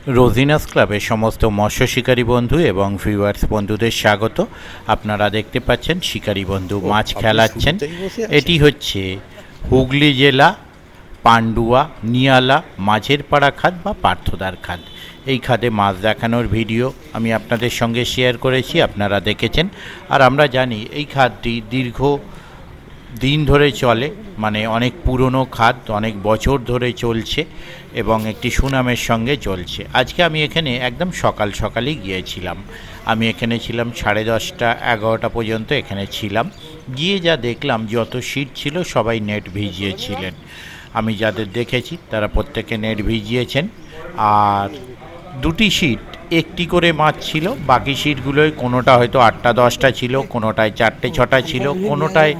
রোজিনাস ক্লাবের সমস্ত মৎস্য শিকারী বন্ধু এবং ভিউয়ার্স বন্ধুদের স্বাগত। আপনারা দেখতে পাচ্ছেন শিকারী বন্ধু মাছ খেলাচ্ছেন। এটি হচ্ছে হুগলি জেলা পান্ডুয়া নিয়ালা মাঝের পাড়া খাদ বা পার্থদার খাদ। এই খাদে মাছ দেখানোর ভিডিও আমি আপনাদের সঙ্গে শেয়ার করেছি, আপনারা দেখেছেন। আর আমরা জানি এই খাদটি দীর্ঘ দিন ধরে চলে, মানে অনেক পুরনো খাদ, অনেক বছর ধরে চলছে এবং একটি সুনামের সঙ্গে চলছে। আজকে আমি এখানে একদম সকাল সকালই গিয়েছিলাম। আমি এখানে ছিলাম 10:30 11টা পর্যন্ত এখানে ছিলাম। গিয়ে যা দেখলাম, যত সিট ছিল সবাই নেট ভিজিয়েছিলেন। আমি যাদের দেখেছি তারা প্রত্যেকে নেট ভিজিয়েছেন। আর দুটি সিট একটি করে মাছ ছিল, বাকি সিটগুলোয় কোনোটা হয়তো 8টা 10টা ছিল, কোনোটায় 4টে 6টা ছিল, কোনোটায়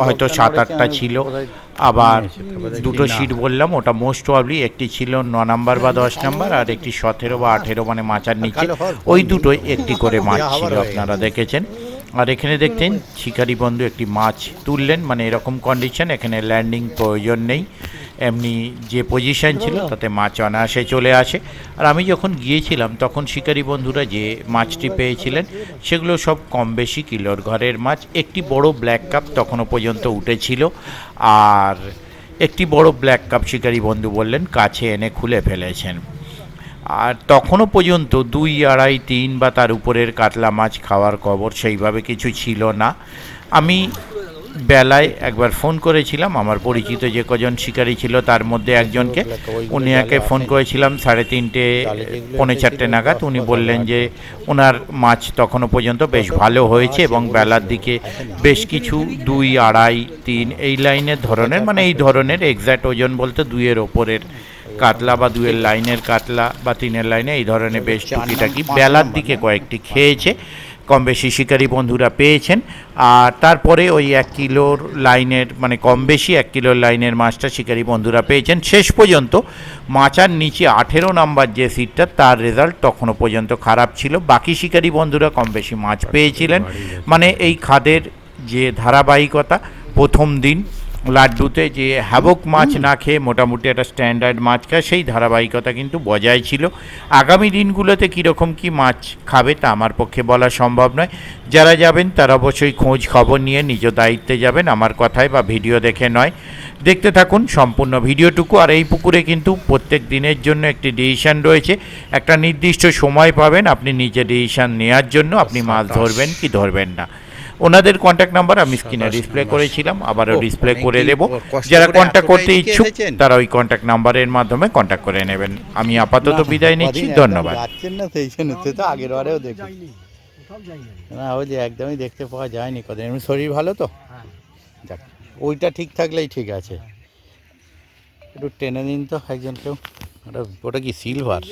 হয়তো 7-8টা ছিল। আবার দুটো সিট বললাম, ওটা মোস্ট প্রবাবলি একটি ছিল 9 নাম্বার বা 10 নাম্বার, আর একটি 17 বা 18, মানে মাচার নিচে। ওই দুটোই একটি করে মাছ ছিল, আপনারা দেখেছেন। আর এখানে দেখতেন শিকারী বন্ধু একটি মাছ তুললেন, মানে এরকম কন্ডিশন, এখানে ল্যান্ডিং প্রয়োজন নেই, এমনি যে পজিশন ছিল তাতে মাছ অনায়াসে চলে আসে। আর আমি যখন গিয়েছিলাম তখন শিকারী বন্ধুরা যে মাছটি পেয়েছিলেন সেগুলো সব কম বেশি কিলোর ঘরের মাছ। একটি বড় ব্ল্যাক কাপ তখনও পর্যন্ত উঠেছিল, আর একটি বড় ব্ল্যাক কাপ শিকারী বন্ধু বললেন কাছে এনে খুলে ফেলেছেন। আর তখনও পর্যন্ত 2, 2.5, 3 বা তার উপরের কাতলা মাছ খাওয়ার খবর সেইভাবে কিছু ছিল না। আমি বেলায় একবার ফোন করেছিলাম আমার পরিচিত যে কজন শিকারী ছিল তার মধ্যে একজনকে। উনিকে ফোন করেছিলাম 3:30 পৌনে 4টে নাগাদ। উনি বললেন যে ওনার মাছ তখনও পর্যন্ত বেশ ভালো হয়েছে এবং বেলার দিকে বেশ কিছু 2, 2.5, 3 এই লাইনের ধরনের, মানে এই ধরনের এক্স্যাক্ট ওজন বলতে 2-এর ওপরের কাতলা বা 2-এর লাইনের কাতলা বা 3-এর লাইনে এই ধরনের বেশ টুকিটাকি বেলার দিকে কয়েকটি খেয়েছে, কম বেশি শিকারী বন্ধুরা পেয়েছেন। আর তারপরে ওই 1 কিলোর লাইনের, মানে কম বেশি 1 কিলোর লাইনের মাছটা শিকারী বন্ধুরা পেয়েছেন। শেষ পর্যন্ত মাচার নিচে 18 নাম্বার যে সিটটা, তার রেজাল্ট তখনও পর্যন্ত খারাপ ছিল। বাকি শিকারী বন্ধুরা কম বেশি মাছ পেয়েছিলেন। মানে এই খাদের যে ধারাবাহিকতা, প্রথম দিন লাড্ডুতে যে হ্যাবক মাছ না খেয়ে মোটামুটি একটা স্ট্যান্ডার্ড মাছ খায়, সেই ধারাবাহিকতা কিন্তু বজায় ছিল। আগামী দিনগুলোতে কীরকম কী মাছ খাবে তা আমার পক্ষে বলা সম্ভব নয়। যারা যাবেন তারা অবশ্যই খোঁজ খবর নিয়ে নিজ দায়িত্বে যাবেন, আমার কথায় বা ভিডিও দেখে নয়। দেখতে থাকুন সম্পূর্ণ ভিডিওটুকু। আর এই পুকুরে কিন্তু প্রত্যেক দিনের জন্য একটি ডিসিশন রয়েছে, একটা নির্দিষ্ট সময় পাবেন আপনি নিজে ডিসিশন নেওয়ার জন্য আপনি মাছ ধরবেন কি ধরবেন না। ওনাদের কন্ট্যাক্ট নাম্বার আমি স্ক্রিনে ডিসপ্লে করেছিলাম, আবারও ডিসপ্লে করে দেব। যারা কন্ট্যাক্ট করতে ইচ্ছুক তারা ওই কন্ট্যাক্ট নাম্বারের মাধ্যমে কন্ট্যাক্ট করে নেবেন। আমি আপাতত বিদায় নিচ্ছি, ধন্যবাদ। না সেই জন্য তো আগের বারেও দেখি না, ওই যে একদমই দেখতে পাওয়া যায়নি কদিন। এমনি শরীর ভালো তো, যাক ওইটা ঠিক থাকলেই ঠিক আছে। একটু টেনে নিন তো একজন কেউ। ওটা কি সিলভার?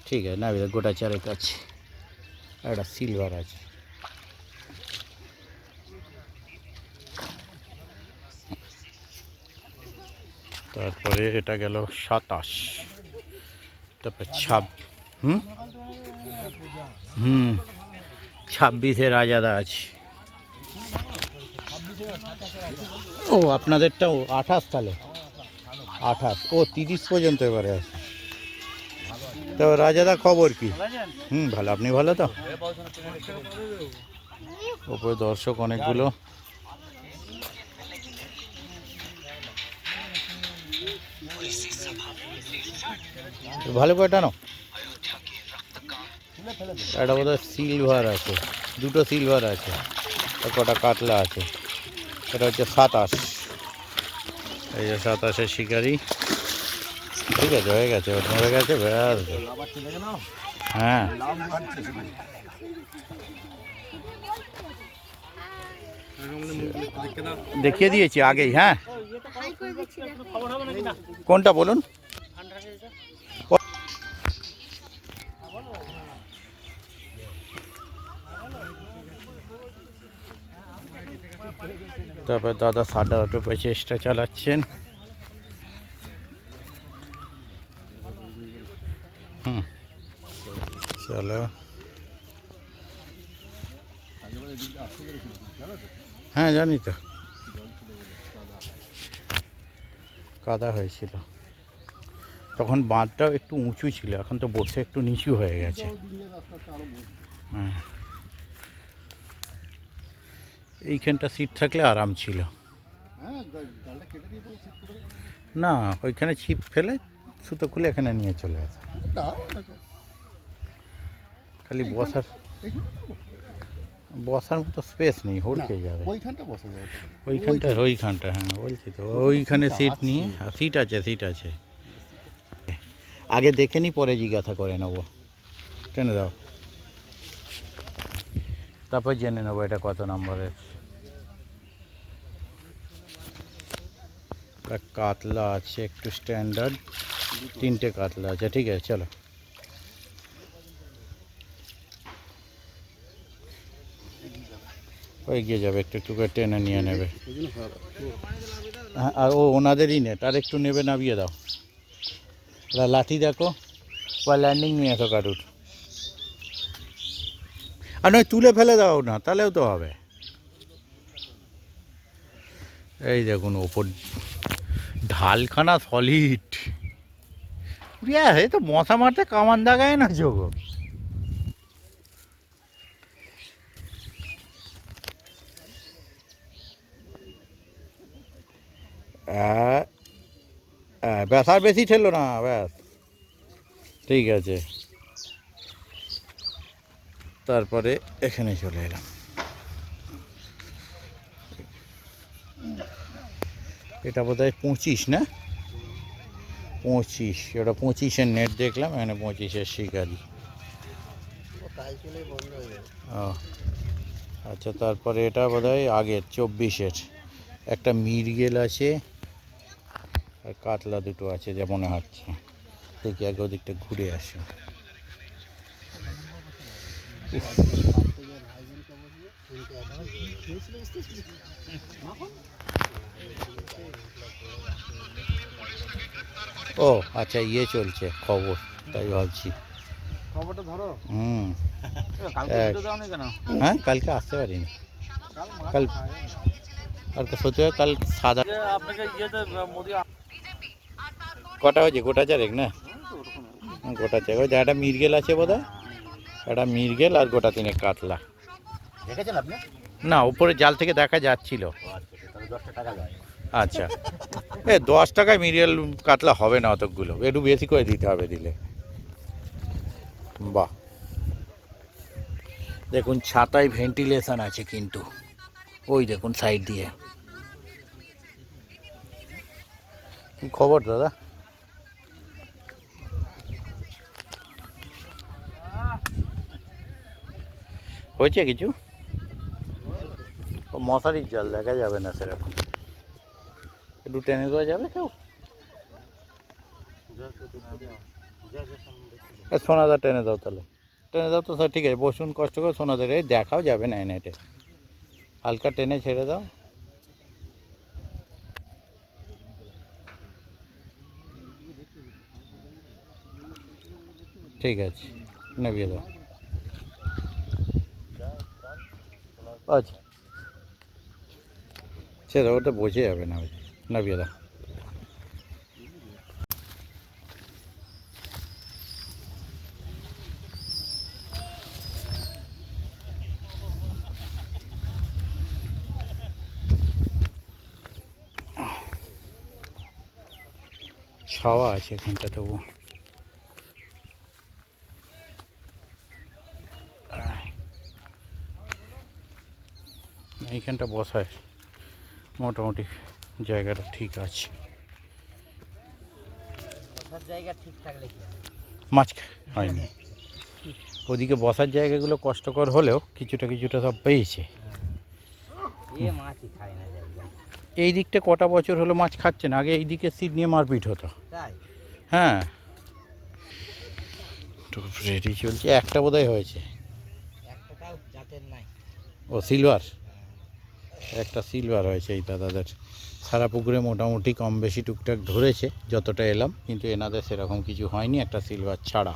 ঠিক আছে না, গোটা চারেক আছে, একটা সিলভার আছে। তারপরে এটা গেল 27, তারপর 26 রাজাদা আছে। ও আপনাদেরটাও 28, তাহলে 28, ও 30 পর্যন্ত এবারে আছে। তো রাজাদা খবর কি? ভালো, আপনি ভালো তো? ওপরে দর্শক অনেকগুলো। ভালো করে টানো। একটা বোধহয় সিলভার আছে, দুটো সিলভার আছে, কটা কাতলা আছে। এটা হচ্ছে 27, এই যে 27-এর শিকারি। ঠিক আছে, হয়ে গেছে, মরে গেছে, ব্যাস। হ্যাঁ দেখিয়ে দিয়েছি আগেই। হ্যাঁ কোনটা বলুন? তারপর দাদা 8.5 চেষ্টা চালাচ্ছেন। চলো হ্যাঁ জানি তো, কাদা হয়েছিল তখন, বাঁধটাও একটু উঁচু ছিল, এখন তো বসে একটু নিচু হয়ে গেছে। হ্যাঁ, এইখানটা সিট থাকলে আরাম ছিল। না, ওইখানে ছিপ ফেলে সুতো খুলে এখানে নিয়ে চলে আসে। খালি বসার মতো স্পেস নেই, হড়কে যাবে ওইখানটা। হ্যাঁ বলছি তো, ওইখানে সিট নিয়ে, সিট আছে। আগে দেখে নি, পরে জিজ্ঞাসা করে নেবো। টেনে দাও, তারপর জেনে নেবো এটা কত নম্বরের। কাতলা আছে একটু স্ট্যান্ডার্ড, 3টে কাতলা আছে। ঠিক আছে চলো, এগিয়ে যাবে, একটু করে টেনে নিয়ে নেবে। হ্যাঁ, আর ওনাদেরই নেট, আর একটু নেবে, নামিয়ে দাও। লাঠি দেখো, বা ল্যান্ডিং নিয়ে এসো কারুর, আর নয় তুলে ফেলে দাও না, তাহলেও তো হবে। এই দেখুন ওপর ঢালখানা সলিড, এই তো মশা মারতে কামান দাগায় না যোগ। ব্যাস, আর বেশি ঠেলো না, ব্যাস ঠিক আছে। তারপরে এখানে চলে এলাম। এটা বোধহয় 25 না, 25, ওটা 25-এর নেট দেখলাম, এখানে 25-এর শিকারি। ও আচ্ছা, তারপরে এটা বোধহয় আগের 24-এর। একটা মিরগেল আছে আর কাতলা দুটো আছে যা মনে হচ্ছে। দেখি আগে ওদিকটা ঘুরে আসি। ও আচ্ছা, ইয়ে চলছে খবর, তাই ভাবছি। খবরটা ধরো। হ্যাঁ, কালকে আসতে পারিনি। কালকে সত্যি, কাল সাদা। কটা হয়েছে? গোটা চারেক না, গোটা চারেক। ওই একটা মিরগেল আছে বোধ হয়, একটা মিরগেল আর গোটা 3 কাতলা। দেখেছেন আপনি? না, উপরে জাল থেকে দেখা যাচ্ছিল। আচ্ছা, 10 টাকায় মিরিয়াল কাতলা হবে না অতগুলো, একটু বেশি করে দিতে হবে, দিলে। বাহ, দেখুন ছাতায় ভেন্টিলেশন আছে কিন্তু, ওই দেখুন সাইড দিয়ে। কি খবর দাদা? হয়েছে কিছু? মশারির জাল দেখা যাবে না সেরকম, একটু টেনে দেওয়া যাবে কেউ? সোনাদা টেনে দাও, তাহলে টেনে দাও তো স্যার। ঠিক আছে, বসুন কষ্ট করে, সোনাদের এই দেখাও যাবে না নেটে, হালকা টেনে ছেড়ে দাও। ঠিক আছে, নামিয়ে দাও। আচ্ছা, সেটা ওটা বোঝে যাবে না, নামিয়ে দাও। ছাওয়া আছে এখানটা তবু। এইখানটা বসায় মোটামুটি জায়গাটা ঠিক আছে। মাছ হয়নি, ওদিকে বসার জায়গাগুলো কষ্টকর হলেও কিছুটা সব পেয়েছে। এই দিকটা কটা বছর হলো মাছ খাচ্ছে না, আগে এই দিকে সিট নিয়ে মারপিট হতো। হ্যাঁ, রেডি চলছে, একটা বোধহয় হয়েছে। ও সিলভার, একটা সিলভার হয়েছে এই দাদাদের। সারা পুকুরে মোটামুটি কম বেশি টুকটাক ধরেছে যতটা এলাম, কিন্তু এনাদের সেরকম কিছু হয়নি, একটা সিলভার ছাড়া।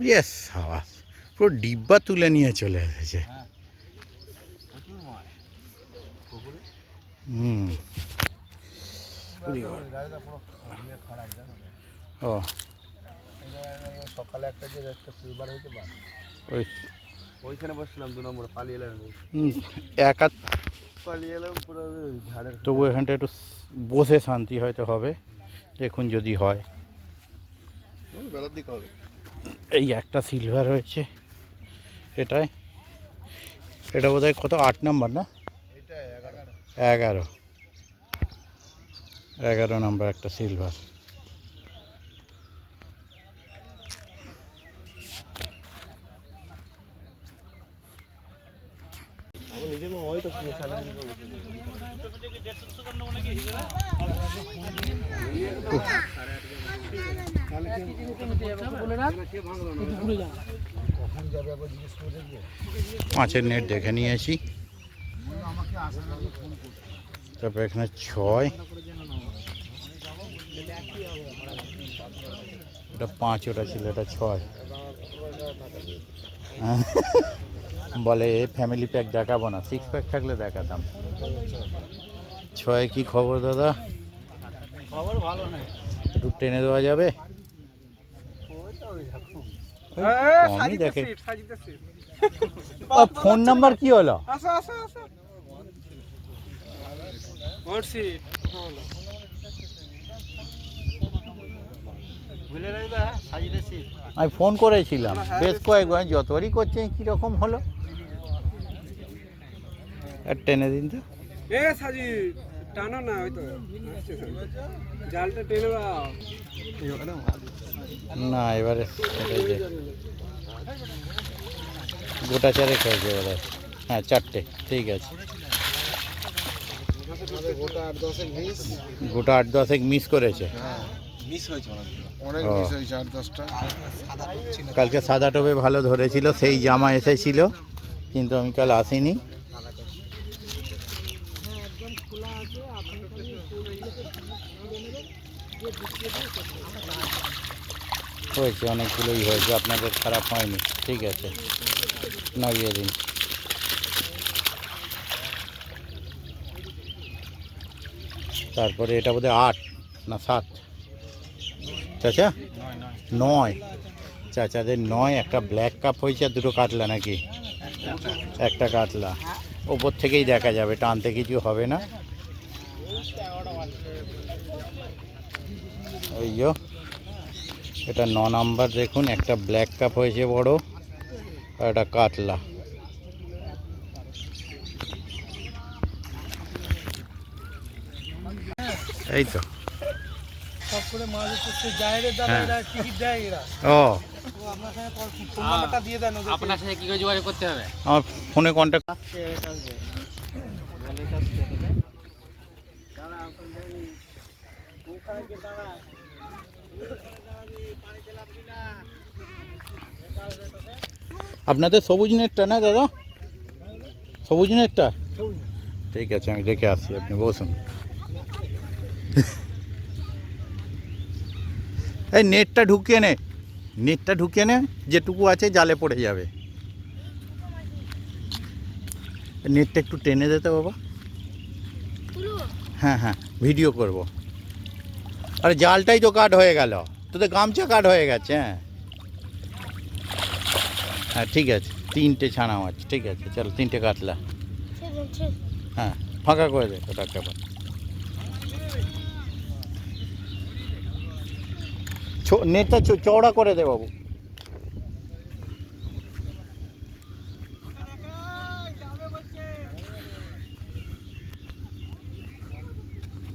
ইয়েস সাবাস, পুরো ডিব্বা তুলে নিয়ে চলে এসেছে। হুম, ও সকালে একটা যে একটা সিলভার হয়েছে বা ওই ওইখানে বসছিলাম 2 নম্বরে, পালিয়ে এলাম একা, পালিয়ে এলাম পুরো ঝাড়ের। তবু এখানটা একটু বসে শান্তি হয়তো হবে, দেখুন যদি হয়। বেলার দিকে হবে। এই একটা সিলভার হয়েছে এটাই, এটা বোধহয় কত 8 নম্বর না? এটা 11 নম্বর একটা সিলভার। আমি নিজে হয়তো পাঁচের নেট দেখে নিয়েছি, তারপর এখানে 6, এটা 5, ওটা ছিল, এটা 6। বলে ফ্যামিলি প্যাক দেখাবো না, 6 প্যাক থাকলে দেখাতাম। 6 কি খবর দাদা? খবর ভালো নাই। একটু টেনে দেওয়া যাবে? কমই দেখে। ফোন নাম্বার কি হলো? আমি ফোন করেছিলাম বেশ কয়েকবার, যতবারই করছে কিরকম হলো। আর টেনে দিন তো। টানো না, হয়তো জালটা টেনে দাও। না এবারে এটাই যে গোটা 4 হয়েছে এবারে। হ্যাঁ 4টে, ঠিক আছে। গোটা 8-10 মিস, গোটা 8-10 মিস করেছে। মিস হয়েছে অনেক ও। মিস হয়েছে 8-10টা। কালকে সাদা টোপে ভালো ধরেছিল, সেই জামা এসেছিল, কিন্তু আমি কাল আসিনি। হয়েছে অনেকগুলোই হয়েছে, আপনাদের খারাপ হয়নি, ঠিক আছে, নামিয়ে দিন। তারপরে এটা বোধহয় 8 না 7, চাচা 9, চাচাদের 9। একটা ব্ল্যাক কাপ হয়েছে আর 2টো কাতলা নাকি? একটা কাতলা, ওপর থেকেই দেখা যাবে, টানতে কিছু হবে না। ওই যো এটা 9 নাম্বার, দেখুন একটা ব্ল্যাক কাপ হয়েছে বড়, আর একটা কাতলা। এই তো সব করে মাছ হচ্ছে জাহেরের দাদা, হ্যাঁ। এরা টিকিট দেয় এরা। ও, তো আপনার সাথে ফোন নাম্বারটা দিয়ে দেন ওদের। আপনার সাথে কি করে যোগাযোগ করতে হবে? আমার ফোনে কন্ট্যাক্ট। আপনাদের সবুজ নেটটা না দাদা? সবুজ নেটটা, ঠিক আছে, আমি দেখে আসছি, আপনি বসুন। এই নেটটা ঢুকিয়ে নে, নেটটা ঢুকিয়ে নে, যেটুকু আছে জালে পড়ে যাবে। নেটটা একটু টেনে দিতে বাবা। হ্যাঁ হ্যাঁ, ভিডিও করব। আরে জালটাই তো কাট হয়ে গেল, তোদের গামছা কাট হয়ে গেছে। হ্যাঁ হ্যাঁ, ঠিক আছে, 3টে ছানা মাছ, ঠিক আছে, চলো 3টে কাতলা। হ্যাঁ ফাঁকা করে দে ওটা কেবল। নেটটা চওড়া করে দে বাবু।